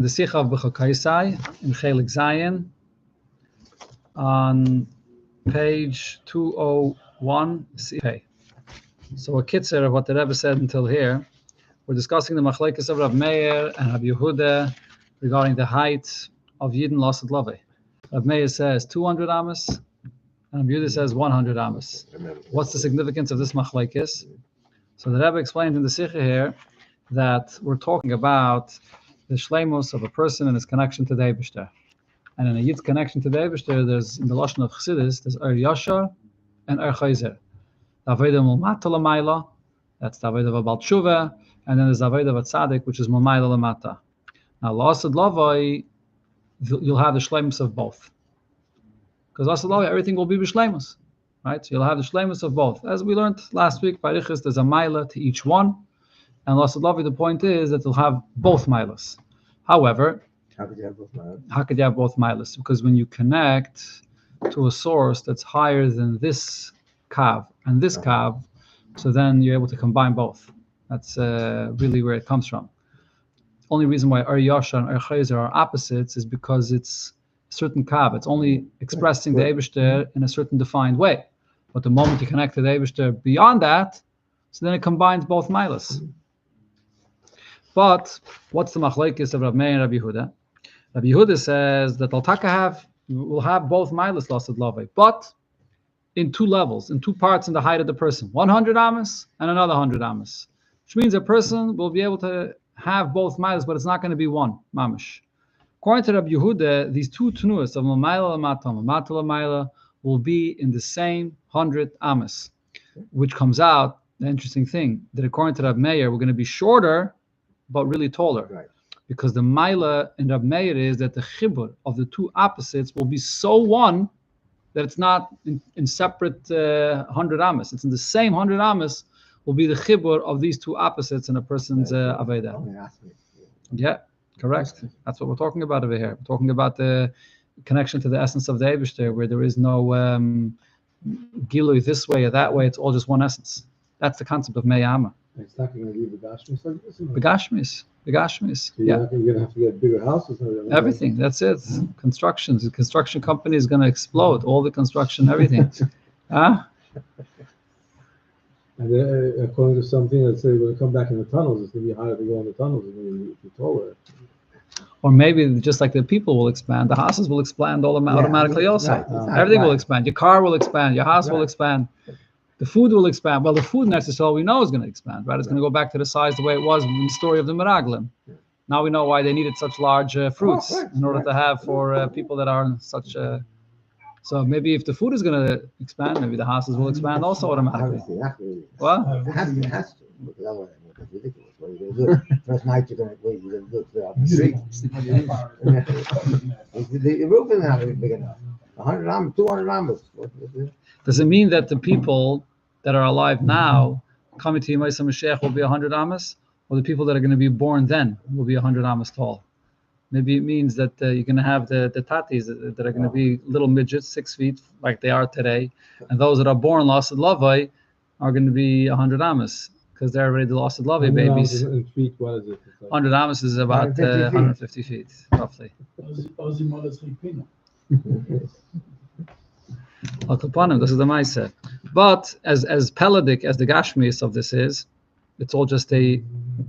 the Sikha of B'Chokaisai in Chelik Zayin on page 201 CP. So a kitzer of what the Rebbe said until here. We're discussing the machlekes of Rav Meir and Rav Yehuda regarding the height of Yidden Lasad Love. Rav Meir says 200 amas, and Rav Yehuda says 100 amas. What's the significance of this machlekes? So the Rebbe explained in the Sikha here that we're talking about the shleimus of a person and his connection to the Eibishter. And in a Yid's connection to the Eibishter, there's, in the Lashon of Chassidus, there's Yashar and Chayzer. The Avodah Mulmata L'mayla, that's the Avodah of a Baal Tshuva, and then there's the Avodah of a Tzaddik, which is Mulmayla L'mata. Now, Lasad Lavai, you'll have the shleimus of both. Because Lasad Lavai, everything will be b'shleimus, right? So you'll have the shleimus of both. As we learned last week, by Riches, there's a Maila to each one. And Lasad Lavai, the point is that you'll have both Mailas. However, how could you have both Mailas? How could you have both Mailas? Because when you connect to a source that's higher than this Kav and this Kav, so then you're able to combine both. That's really where it comes from. Only reason why Yasha and Chayzer are opposites is because it's a certain Kav. It's only expressing the Eibishter in a certain defined way. But the moment you connect to the Eibishter beyond that, so then it combines both Mailas. But what's the machlekes of Rav Meir and Rav Yehuda? Rav Yehuda says that will have both Mailas Lasad Lavai, but in two levels, in two parts in the height of the person. 100 amas and another 100 amas. Which means a person will be able to have both Mailas, but it's not going to be one, mamish. According to Rav Yehuda, these two tenuas of Mamayla Lamata, Mamata Lamayla will be in the same 100 amas, which comes out, the interesting thing, that according to Rav Meir, we're going to be shorter, but really taller. Right. Because the Maila in Rav Meir is that the chibur of the two opposites will be so one that it's not in separate 100 amas. It's in the same 100 amas will be the chibur of these two opposites in a person's Aveda. Yeah, correct. That's what we're talking about over here. We're talking about the connection to the essence of the Eibishter, where there is no gilui this way or that way. It's all just one essence. That's the concept of Meyama. It's not going to be Begashmis like this? Begashmis. So you're going to have to get bigger houses? Everything, that's it. Construction. The construction company is going to explode. All the construction, everything. Huh? And according to something that say when they come back in the tunnels, it's going to be harder to go in the tunnels and you'll be taller. Or maybe just like the people will expand, the houses will expand automatically also. Right, Everything will expand. Your car will expand. Your house will expand. The food will expand. Well, the food necessarily we know is going to expand, right? It's going to go back to the size the way it was in the story of the Meraglim. Now we know why they needed such large fruits in order to have for people that are in such. So maybe if the food is going to expand, maybe the houses will expand also automatically. Well, it has to. Because otherwise it's ridiculous. What are you going to do? First night you're going to do it out the street. The roof is not big enough. 100 amas, 200 amas. Does it mean that the people that are alive now coming to Yemais HaMashiach will be 100 amas, or the people that are going to be born then will be 100 amas tall? Maybe it means that you're going to have the tatis that are going to be little midgets, 6 feet, like they are today, and those that are born Lasad Lavai are going to be 100 amas, because they're already the Lasad Lavai babies. Feet, what is it? 100 amas is about 150 feet, roughly. This is the Maisa. But as Peladik, as the Gashmius of this is, it's all just a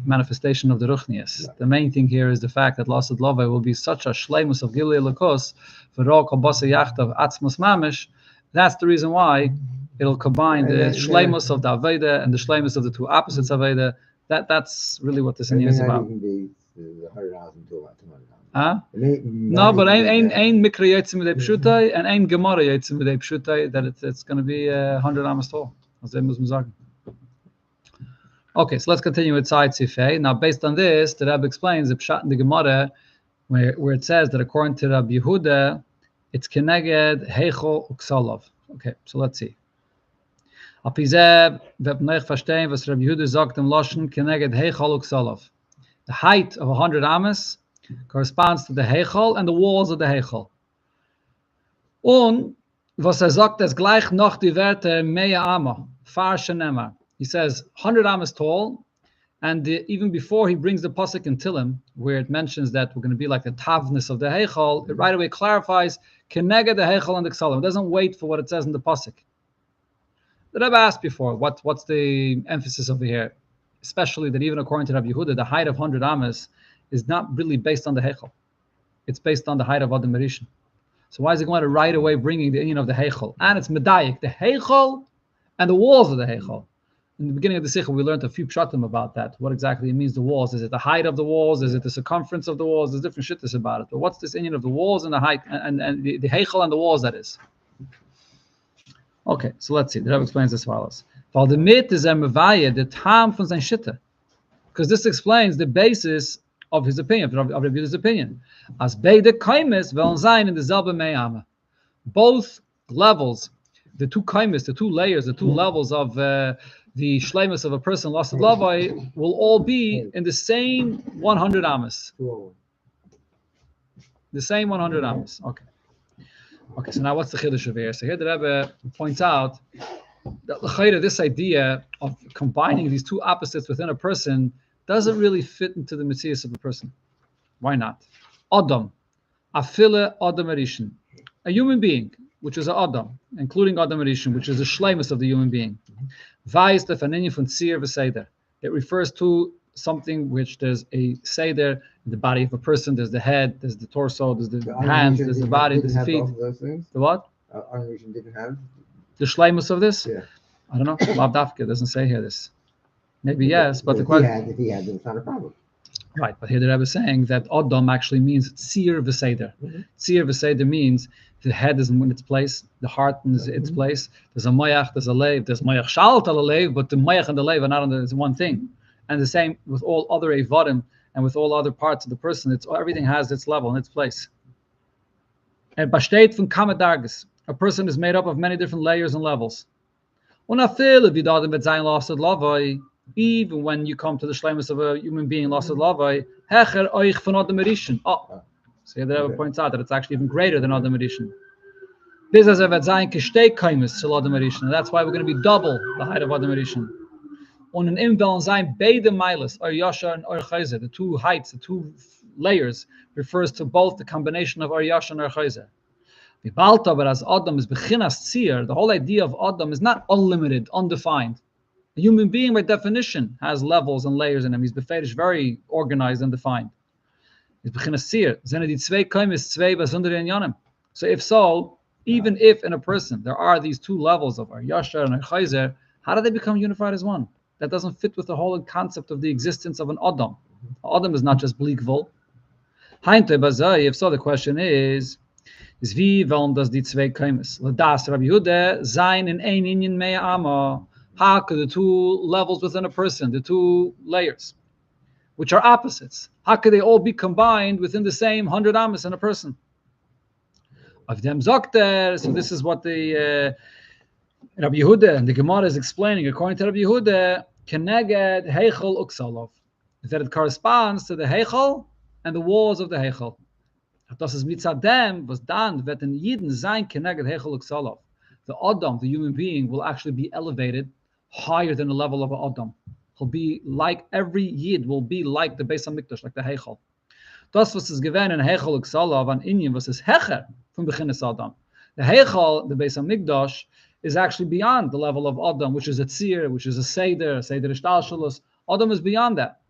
manifestation of the Ruchnias. The main thing here is the fact that Lasad Lavai will be such a shleimus of Gilei Lakos for Rok Abasa Yachtav Atzmos Mamish. That's the reason why it'll combine the shleimus of the Aveda and the shleimus of the two opposites Aveda. That's really what this is about. Huh? No, but ain't mikra yitzim midei pshutai and ain't gemara yitzim midei pshutai that it's going to be 100 amas tall. Okay, so let's continue with Side Sifei. Now, based on this, the Rebbe explains the pshat in the Gemara where it says that according to Rabbi Yehuda, it's keneged heichol uksalov. Okay, so let's see. The height of 100 amas corresponds to the Heichal and the walls of the Heichal. Und was sagt, es gleich noch die Werte Mea Amma, Far Shenema. He says 100 amas tall, And even before he brings the pasuk in Tilim, where it mentions that we're going to be like the tavness of the heichal, it right away clarifies keneged the heichal and the ksalim. It doesn't wait for what it says in the pasuk. The Rebbe asked before, what's the emphasis over here? Especially that even according to Rabbi Yehuda, the height of 100 amas is not really based on the heichal. It's based on the height of Adam Rishon. So why is he going to right away bringing the inyan of the heichal? And it's medayik, the heichal and the walls of the heichal. In the beginning of the Sikha, we learned a few pshatim about that. What exactly it means, the walls. Is it the height of the walls? Is it the circumference of the walls? There's different shittas about it. But what's this inyan of the walls and the height, and the heichal and the walls, that is? Okay, so let's see. The Rebbe explains as follows. The tam von sein shitta. Because this explains the basis of his opinion, of Rabbi Yehuda's opinion. As beide kaimis wollen sein in derselbe me'ama. Both levels, the two kaimis, the two layers, the two levels of the shleimus of a person lost at lavai will all be in the same 100 amas. The same 100 amas. Okay. Okay, so now what's the chiddush of here? So here the Rebbe points out that this idea of combining these two opposites within a person doesn't really fit into the mitzvahs of a person. Why not? Adam, afile Adam Rishon, a human being, which is an Adam, including Adam Rishon, which is the shleimus of the human being. Vais defaninyan von Tzir v'Seder. It refers to something which there's a seder in the body of a person. There's the head, there's the torso, there's the hands, there's the body, there's the feet. The what? Didn't have the shleimus of this? Yeah. I don't know. Lav Dafka doesn't say here this. Maybe yes, but the question. If he had, then it's not a problem. Right, but here the Rebbe is saying that Adam actually means Tzir v'Seder. Tzir v'Seder means the head is in its place, the heart is in its place. There's a moyach, there's a leiv, there's moyach shalt al leiv, but the moyach and the leiv are not on the one thing. And the same with all other evadim and with all other parts of the person. It's everything has its level and its place. And bashtet from kamadargas, a person is made up of many different layers and levels. Even when you come to the shleimus of a human being lost at lavai, hecher oich von Adam Rishon. Oh, so here the Rebbe points out that it's actually even greater than Adam Rishon. This is a vet k'shtei kaimis to Adam Rishon, and that's why we're going to be double the height of Adam Rishon. On an imbalance zayin beide milas or yasha and or chayze, the two heights, the two layers, refers to both the combination of or yasha and or chayze. The balta, but as Adam is bechinas tzir, the whole idea of Adam is not unlimited, undefined. A human being, by definition, has levels and layers in him. He's beferish, very organized and defined. He's bechinas tzir. Zene die zwei kaimis zwei besondere inyanim. So if so, even if in a person there are these two levels of or yasha and or chayze, how do they become unified as one? That doesn't fit with the whole concept of the existence of an Adam. Adam is not just bleakvol. If so, the question is wie wollen das die zwei kaimis? Ladas Rabbi Yehuda sein in ein inyan mea ama. How could the two levels within a person, the two layers, which are opposites, how could they all be combined within the same 100 amas in a person? Of them zokter. So this is what the Rabbi Yehuda and the Gemara is explaining. According to Rabbi Yehuda, keneged heichal uksalov, that it corresponds to the heichal and the walls of the heichal. Das is mitzadem was done that in Yidden zayin keneged heichal uksalov. The Adam, the human being, will actually be elevated higher than the level of an Adam. He'll be like every Yid will be like the Beis HaMikdash, like the heichal. Das was is given in heichal uksalov an inyan was is hecher from bechinas Adam. The heichal, the Beis HaMikdash, is actually beyond the level of Adam, which is a tzir, which is a seder ishtalshalos. Adam is beyond that.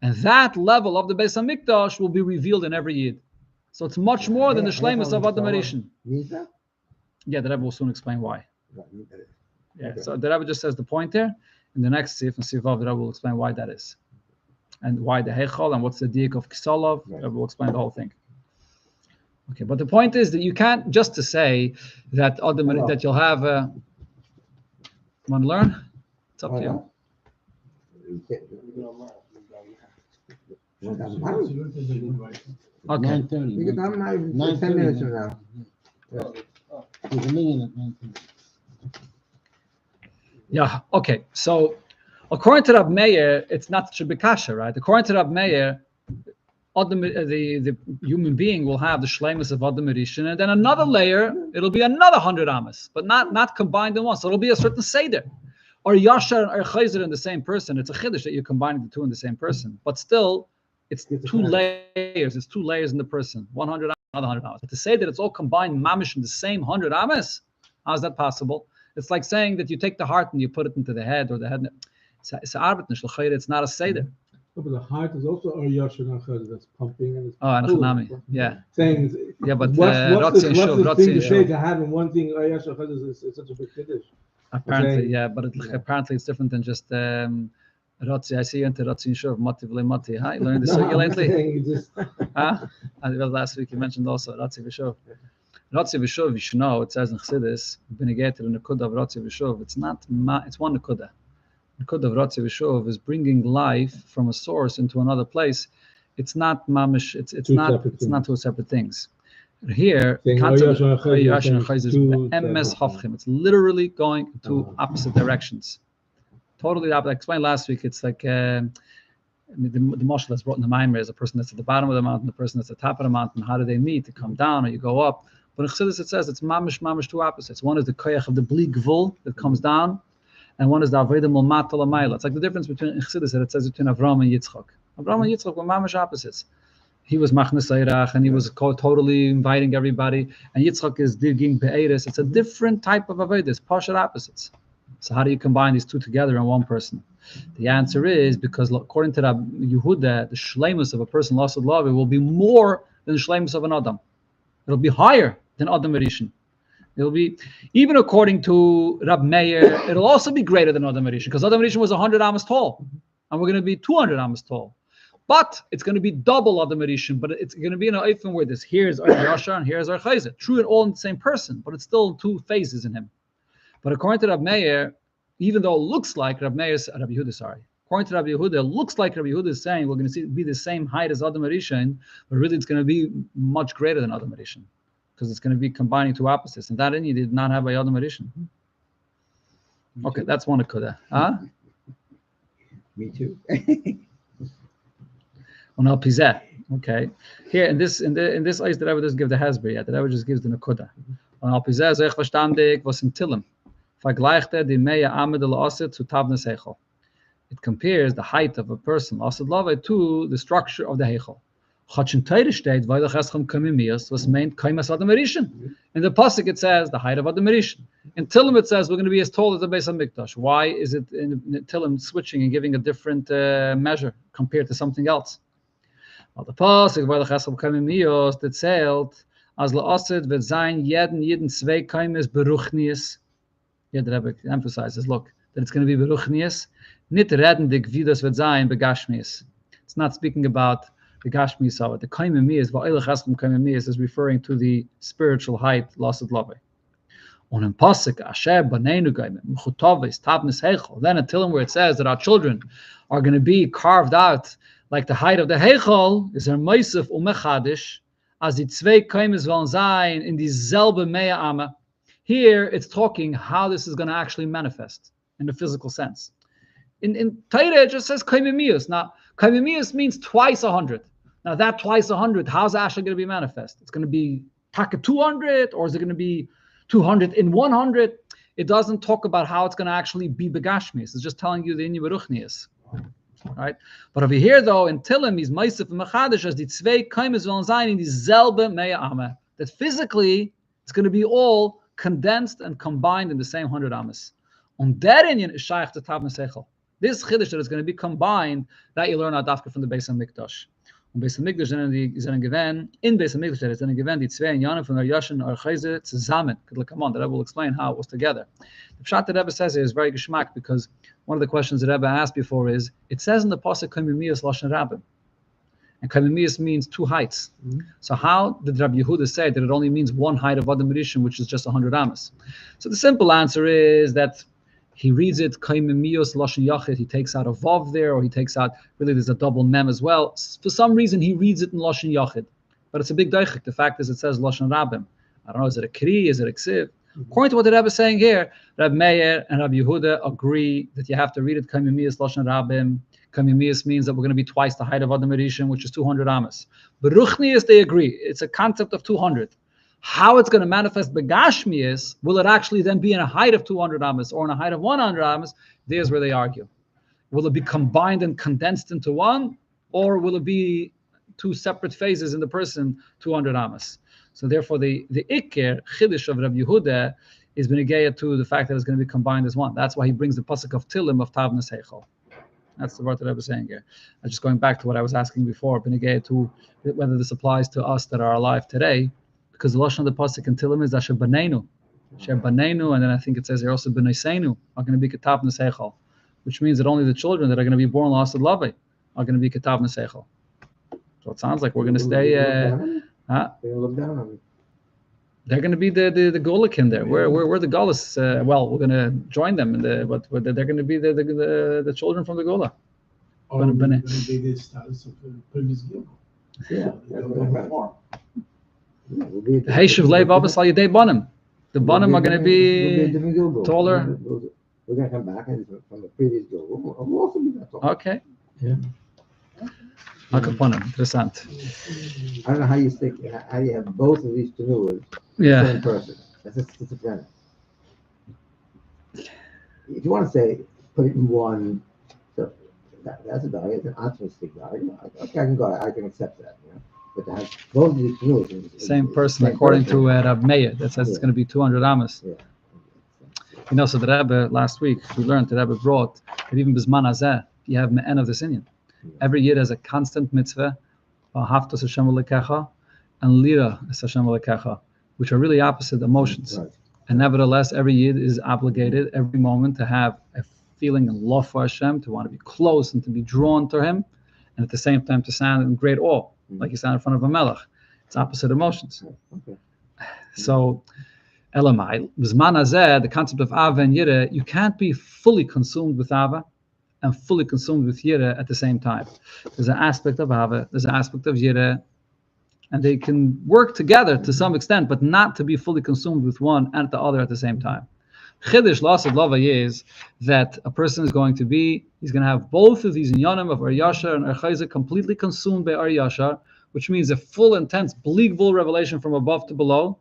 And that level of the Beis HaMikdash will be revealed in every Yid. So it's much more than the shleimus of Adam Rishon. Yeah, the Rebbe will soon explain why. Yeah, so the Rebbe just says the point there. In the next Sif and Sivav, the Rebbe will explain why that is. And why the heichal and what's the diak of Kisalov. The Rebbe will explain the whole thing. Okay, but the point is that you can't just to say that that you'll have. Want to learn? It's up to you. Okay. 9:30. 10 minutes from now. There's a million at 9:30. Yeah. Okay. So, according to Rab Meir, it's not Shebekasha, right? According to Rab Meir, the human being will have the shleimus of Adam Rishon, and then another layer, it'll be another 100 amas, but not combined in one. So it'll be a certain seder. or Yashar or Chayzer in the same person. It's a chiddush that you're combining the two in the same person. But still, it's two layers. It's two layers in the person. 100 amas, another 100 amas. But to say that it's all combined mamish in the same 100 amas, how is that possible? It's like saying that you take the heart and you put it into the head, or the head. It's not a seder. No, but the heart is also a yashar that's pumping and it's Anachanami. Yeah. Saying, Yeah, but what's the thing to say Shuv. to have in one thing yashar is such a big kiddush? Apparently, yeah, but apparently it's different than just Rotzi. I see you into Rotzi and Shuv, Mati v'le Mati. Huh? You learned this lately? Huh? Last week you mentioned also Rotzi v'Shuv. Rotzi v'Shuv, you should know, it says in Chassidus, B'negeter in the Nekuda of Rotzi v'Shuv, it's not, it's one Nekuda. Nekuda of Rotzi v'Shuv is bringing life from a source into another place. It's not mamish, it's not two separate things. Here, concept of it's literally going in two opposite directions. Totally opposite. I explained last week, it's like the moshiach that's brought in the Maimer is a person that's at the bottom of the mountain, the person that's at the top of the mountain. How do they meet? To come down or you go up? But in Chassidus it says it's mamish two opposites. One is the koyach of the bli gvul that comes down, and one is the avodah mulmat l'mayla. It's like the difference between in Chassidus that it says between Avram and Yitzchak. Avram and Yitzchak were mamish opposites. He was machnes eirach and he was totally inviting everybody, and Yitzchak is digging be'eris. It's a different type of avodah. It's partial opposites. So how do you combine these two together in one person? The answer is because according to Rabbi Yehuda, the shleimus of a person lost with love will be more than the shleimus of an Adam. It'll be higher than Adam Rishon. It'll be, even according to Rab Meir, it'll also be greater than Adam Rishon, because Adam Rishon was 100 amas tall, and we're going to be 200 amas tall. But it's going to be double Adam Rishon, but it's going to be in an oifen where this here's our Yashar and here's our Chayzer. True and all in the same person, but it's still two phases in him. But according to Rab Meir, even though it looks like Rabbi Yehuda, according to Rabbi Yehuda, it looks like Rabbi Yehuda is saying we're going to be the same height as Adam Rishon, but really it's going to be much greater than Adam Rishon, because it's going to be combining two opposites, and that you did not have by Adam Rishon. Okay, that's one akuda. Huh? Me too. Okay. Here in this ice, the Rebbe doesn't give the hasber yet. The Rebbe just gives the nakuda. On al pizeh zoich verstandig was in Tillim. Vergleichte die meya amid al oster zu tavnes hechel. It compares the height of a person osid love to the structure of the hechel. Chatschen teire steht, weil der Cheschem kamimias was meant kaimas Adam Rishon. In the pasuk it says the height of Adam Rishon. In Tillim it says we're going to be as tall as the Beis Hamikdash. Why is it in Tillim switching and giving a different measure compared to something else? Well, the pasuk weil der Cheschem kamimias that said as la'asid wird sein jeden zwei kaimes beruchnius. Yeah, the Rebbe emphasizes, look, that it's going to be beruchnius, nit redendig wie das wird sein begashmius. It's not speaking about the gashmius of it. The kaimimius, va'ilach eschem kaimimius, is referring to the spiritual height, lasted love. On in pasuk asher baneinu gaimim mechutavis tabnis heichel. Then until where it says that our children are going to be carved out like the height of the heichel, is er meisef umechadish, as die zwei kaimes wollen sein in dieselbe mea ama. Here, it's talking how this is going to actually manifest in the physical sense. In Torah, it just says kaimimius. Now, kaimimius means twice 100. Now, that twice 100, how's it actually going to be manifest? It's going to be taka 200, or is it going to be 200 in 100? It doesn't talk about how it's going to actually be begashmius. It's just telling you the inyan beruchnius. Right? But over here, though, in Tillim, is meisef and mechadish, as die zwei kaimes wollen sein in dieselbe mea ama. That physically, it's going to be all condensed and combined in the same 100 amas. On that inyan is shaykh to tav nesechel. This chiddush that is going to be combined, that you learn out dafka from the Beis Hamikdash. On Beis Hamikdash is an given in Beis Hamikdash is an given die zwei inyanim from Yashin or Chayzer zusammen. Come on, the Rebbe will explain how it was together. The pshat that Rebbe says here is very geschmack, because one of the questions that Rebbe asked before is it says in the pasuk kaimimius lashon rabbim. And kaimimius means two heights. Mm-hmm. So how did Rabbi Yehuda say that it only means one height of Adam Rishon, which is just 100 amas? So the simple answer is that he reads it kaimimius lashon yachid. He takes out a vav there, or he takes out, really there's a double mem as well. For some reason he reads it in lashon yachid, but it's a big daichik. The fact is it says lashon rabbim. I don't know, is it a kri, is it a ksiv? Mm-hmm. According to what the Rebbe is saying here, Rabbi Meir and Rabbi Yehuda agree that you have to read it kaimimius lashon rabbim. Kamimius means that we're going to be twice the height of Adam Rishon, which is 200 amas. Beruchnius, they agree. It's a concept of 200. How it's going to manifest begashmius, will it actually then be in a height of 200 amas or in a height of 100 amas? There's where they argue. Will it be combined and condensed into one, or will it be two separate phases in the person, 200 amas? So therefore, the Iker Chiddush of Rabbi Yehuda is benegeya to the fact that it's going to be combined as one. That's why he brings the pasuk of Tilim of Tavnas Heichel. That's the word that I was saying here. I'm just going back to what I was asking before, benegeya to whether this applies to us that are alive today, because the lashon of the pasuk in Tilim is Asher Banenu, and then I think it says here also B'naiseinu are going to be Ketav Neseichel, which means that only the children that are going to be born Lasad Lavei are going to be Ketav Neseichel. So it sounds like we're going to stay. They look down on me. They're going to be the Golikin there. We're the Golas. Well, we're going to join them in but they're going to be the children from the Gola. Or they did status of previous Gilgal. Yeah, They'll go before. Heishiv Leib Abbas Al Yedei Banim. The Banim are going to be taller. We're going to come back and from the previous Gilgal. We'll also be that tall. Okay. Yeah. Akaponim. Interessant. I don't know how you have both of these tenuas Yeah. same person. That's a schizophrenic. If you want to say put it in one, so that's a guy. It's an optimistic guy. I can accept that. But to have both of these tenuas, Same person, according to Rab Meir, that says it's going to be 200 amas. Yeah. So the Rebbe last week we learned, the Rebbe brought that even bisman hazeh you have me'en of the Sinyan. Every year has a constant mitzvah, haftas Hashem v'lekecha, and lira es Hashem v'lekecha, which are really opposite emotions. Right. And nevertheless, every yid is obligated every moment to have a feeling of love for Hashem, to want to be close and to be drawn to Him, and at the same time to stand in great awe, like you stand in front of a melech. It's opposite emotions. Okay. So, Elamai, Bisman hazeh, the concept of Ava and Yireh, you can't be fully consumed with Ava and fully consumed with Yireh at the same time. There's an aspect of Ava, there's an aspect of Yireh, and they can work together to some extent, but not to be fully consumed with one and the other at the same time. Chiddush Lasad Lava is that a person is going to have both of these inyanim of Ar Yashar and Ar Chayzah completely consumed by Ar Yashar, which means a full, intense, bleakvul revelation from above to below,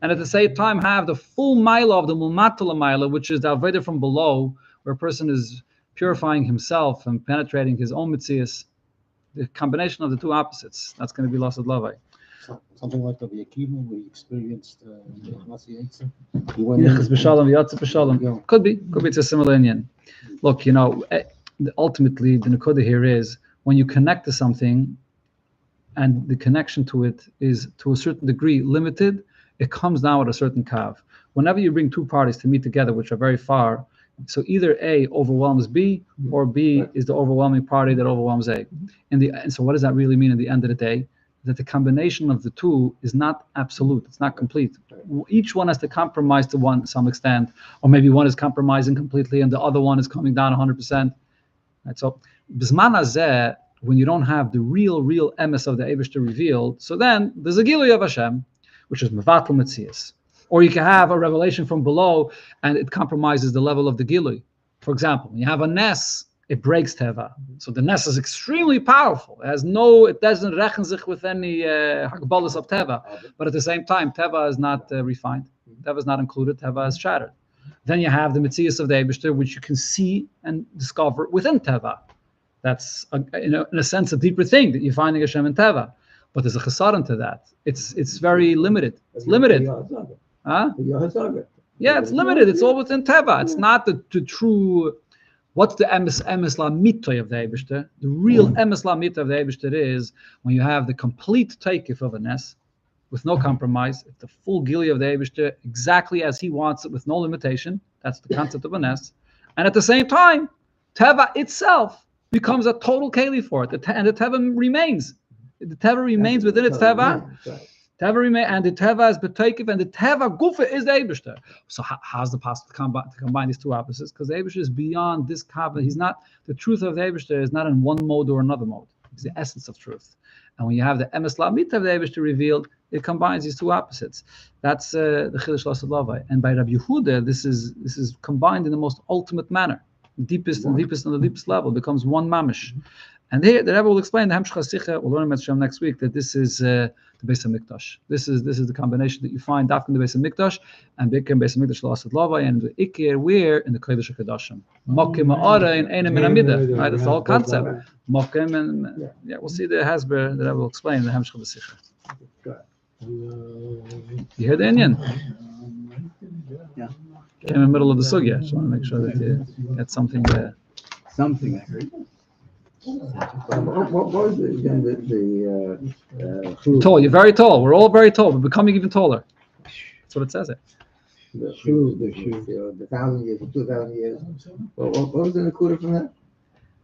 and at the same time have the full Maila of the Mulmatala Maila, which is the Avodah from below, where a person is purifying himself and penetrating his own mitzias. The combination of the two opposites, that's going to be Lasad Lavai. Something like Rabbi Akiva, we experienced moshiach. Could be it's a similar Indian. Look, ultimately the Nakuda here is when you connect to something and the connection to it is to a certain degree limited, it comes down with a certain kav. Whenever you bring two parties to meet together which are very far, so either A overwhelms B or B is the overwhelming party that overwhelms A. And so what does that really mean at the end of the day? That the combination of the two is not absolute, it's not complete. Each one has to compromise to some extent, or maybe one is compromising completely and the other one is coming down 100%. Right? So, Bisman hazeh, when you don't have the real emes of the Eibishter revealed, so then there's a Gilui of Hashem, which is Mevatel Metzias. Or you can have a revelation from below and it compromises the level of the Gilui. For example, when you have a Nes, it breaks Teva. So the Nes is extremely powerful. It doesn't rechen sich with any hakbalas of Teva. But at the same time, Teva is not refined. Teva is not included. Teva is shattered. Then you have the Metzias of the Eibishter, which you can see and discover within Teva. That's, in a sense, a deeper thing that you're finding Hashem in Teva. But there's a chesaron to that. It's very limited. It's limited. Huh? Yeah, it's limited. It's all within Teva. It's not the true... What's the emes la mitoy of the Eibishter? The real emes la mitoy of the Eibishter is when you have the complete takeif of a Nes, with no compromise, the full gili of the Eibishter, exactly as he wants it, with no limitation. That's the concept of a Nes. And at the same time, Teva itself becomes a total keli for it, and the Teva remains. The Teva remains within its Teva. Teva remains, and the Teva is betakev, and the Teva gufa is the Eibishter. So how's the possible to combine these two opposites? Because the Eibishter is beyond this kabbah. He's not, the truth of the Eibishter is not in one mode or another mode. It's the essence of truth. And when you have the emes la'amita of the Eibishter revealed, it combines these two opposites. That's the Chiddush Lasad Lavai. And by Rabbi Yehuda, this is combined in the most ultimate manner, deepest and the deepest level. It becomes one mamish. And here, the Rebbe will explain the Hemshcha Sicha. We'll learn about Shem next week that this is the Beis Hamikdash. This is the combination that you find dafka in the Beis Hamikdash and Bikr Beis Hamikdash L'asad Lavai, and the Ikir where in the Kodesh HaKadoshim. Mokim Ma'ara in Einem Min Amida. Right, that's the whole concept. Mokim and we'll see the Hasber that I will explain in the Hamshcha B'Sicha. You hear the Inyan? Yeah. Came in the middle of the sugya. Just want to make sure that you get something there. Something I heard. What was the Tall. You're very tall. We're all very tall. We're becoming even taller. That's what it says. the 1,000 years, the 2,000 years? What was the Nakuda from that?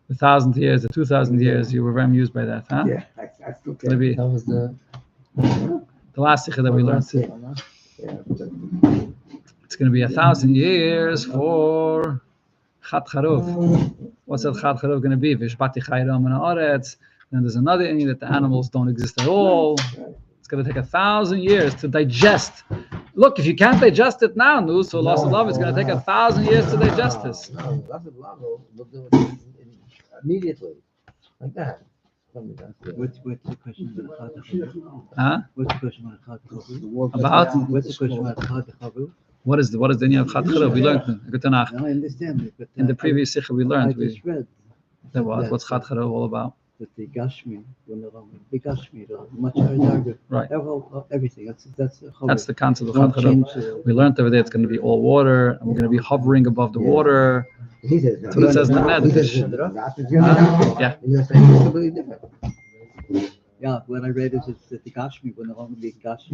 The 1,000 years, the 2,000 years. You were very amused by that, huh? Yeah, I still It's gonna be That was the last sikha that we learned. Yeah. It's going to be 1,000 years for Chat Charuf. What's that Chat Charuf going to be? Vishbati Chayram and Haaretz. Then there's another inyan that the animals don't exist at all. It's going to take 1,000 years to digest. Look, if you can't digest it now, so loss of love, it's going to take 1,000 years to digest this. No, lots of love will do it immediately, like that. What's the question about Chad? Huh? What's the question about Chad? About What's the question about Chad? what is the inyan of Chat Charuf? We learned in Good Tanakh. I understand it, but In the previous sikha we I learned just read that what's Chat Charuf all about. that the Gashmi, when the Gashmi, much higher, Right. everything. That's That's the concept of Won't Chat Charuf. change, We learned over there it's going to be all water, and we're going to be hovering above the Yeah. water. He says, That's what it says in the Medrash. Yeah. And you're saying it's completely different. Yeah, what I read is that the Gashmi, when the Gashmi.